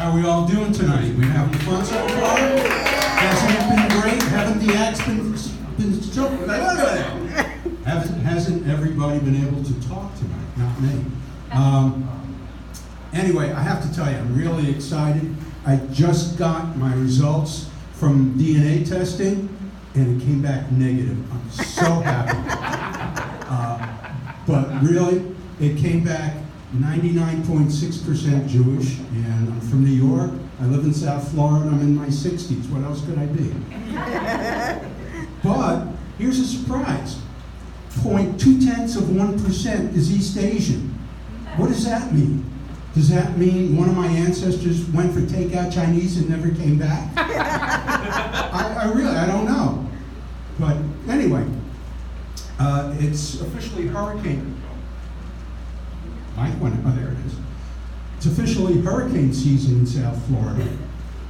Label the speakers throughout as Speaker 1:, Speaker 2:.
Speaker 1: How are we all doing tonight? We having fun so far? Hasn't it been great? Haven't the acts been so... Hasn't everybody been able to talk tonight? Not me. Anyway, I have to tell you, I'm really excited. I just got my results from DNA testing, and it came back negative. I'm so happy. But really, it came back 99.6% Jewish, and I'm from New York. I live in South Florida. I'm in my 60s. What else could I be? But here's a surprise. 0.2% is East Asian. What does that mean? Does that mean one of my ancestors went for takeout Chinese and never came back? I don't know. But anyway, it's officially hurricane. Mike went, oh, there it is. It's officially hurricane season in South Florida.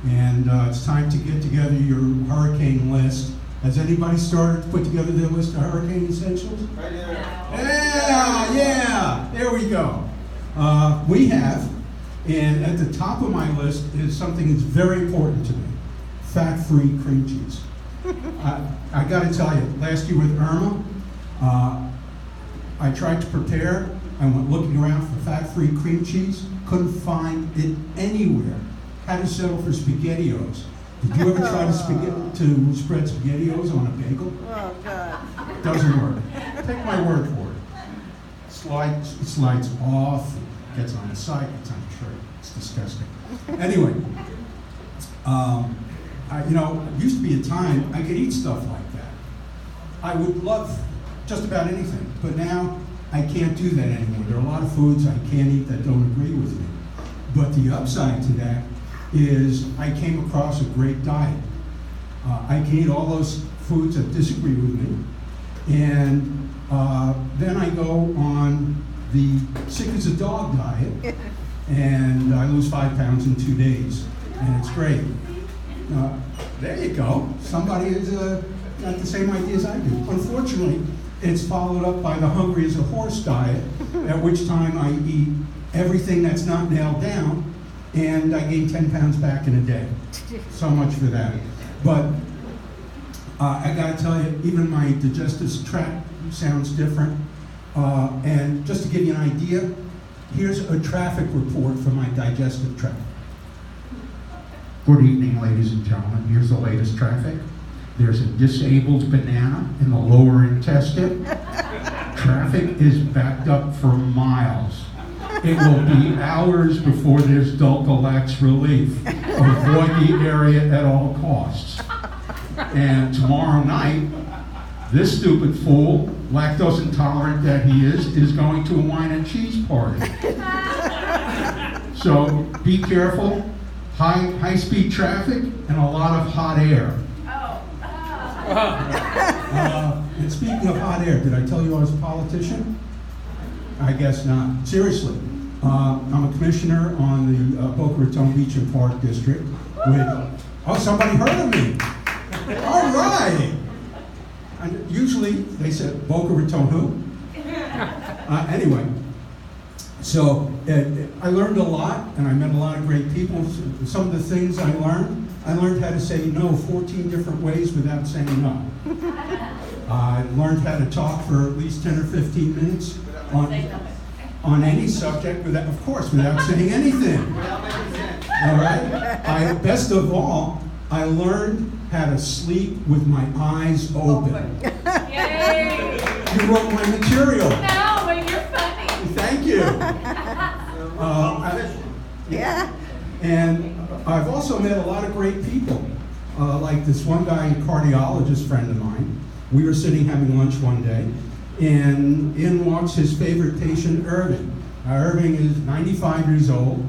Speaker 1: And it's time to get together your hurricane list. Has anybody started to put together their list of hurricane essentials?
Speaker 2: Right there.
Speaker 1: Yeah, there we go. We have, and at the top of my list is something that's very important to me, fat-free cream cheese. I got to tell you, last year with Irma, I tried to prepare. I went looking around for fat-free cream cheese, couldn't find it anywhere. Had to settle for SpaghettiOs. Did you ever try to spread SpaghettiOs on a bagel?
Speaker 3: Oh, God.
Speaker 1: Doesn't work. Take my word for it. It slides off, gets on the side, gets on the shirt. It's disgusting. Anyway, it used to be a time I could eat stuff like that. I would love just about anything, but now I can't do that anymore. There are a lot of foods I can't eat that don't agree with me. But the upside to that is I came across a great diet. I can eat all those foods that disagree with me, and then I go on the sick as a dog diet, and I lose 5 pounds in 2 days, and it's great. There you go. Somebody has got the same idea as I do. Unfortunately, it's followed up by the hungry as a horse diet, at which time I eat everything that's not nailed down, and I gain 10 pounds back in a day. So much for that. But I gotta tell you, even my digestive tract sounds different. And just to give you an idea, here's a traffic report for my digestive tract. Good evening, ladies and gentlemen. Here's the latest traffic. There's a disabled banana in the lower intestine. Traffic is backed up for miles. It will be hours before there's Dulcolax relief. Avoid the area at all costs. And tomorrow night, this stupid fool, lactose intolerant that he is going to a wine and cheese party. So be careful. High-speed traffic and a lot of hot air. And speaking of hot air, did I tell you I was a politician? I guess not. Seriously, I'm a commissioner on the Boca Raton Beach and Park District. Somebody heard of me. All right. And usually they said Boca Raton who? Anyway, so I learned a lot, and I met a lot of great people. Some of the things I learned how to say no 14 different ways without saying no. I learned how to talk for at least 10 or 15 minutes on any subject, without saying anything. All right? Best of all, I learned how to sleep with my eyes open.
Speaker 4: Yay!
Speaker 1: You wrote my material.
Speaker 4: No, but you're funny.
Speaker 1: Thank you.
Speaker 3: Yeah.
Speaker 1: And I've also met a lot of great people. Like this one guy, a cardiologist friend of mine. We were sitting having lunch one day, and in walks his favorite patient, Irving. Irving is 95 years old,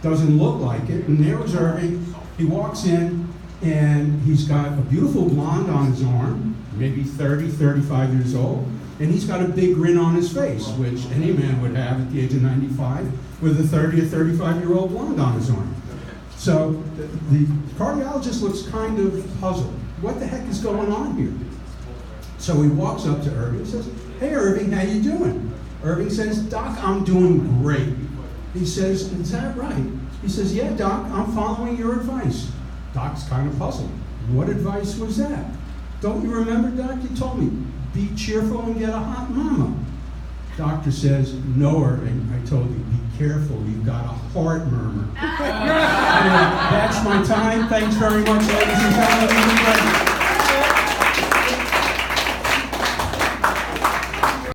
Speaker 1: doesn't look like it, and there was Irving. He walks in, and he's got a beautiful blonde on his arm, maybe 30, 35 years old, and he's got a big grin on his face, which any man would have at the age of 95 with a 30 or 35-year-old blonde on his arm. So the cardiologist looks kind of puzzled. What the heck is going on here? So he walks up to Irving and says, "Hey Irving, how you doing?" Irving says, "Doc, I'm doing great." He says, "Is that right?" He says, yeah, Doc, I'm following your advice. Doc's kind of puzzled. What advice was that? Don't you remember, Doc? You told me, be cheerful and get a hot mama. Doctor says, no, Irving, I told you, be careful, you've got a heart murmur. Anyway, that's my time. Thanks very much, ladies and gentlemen.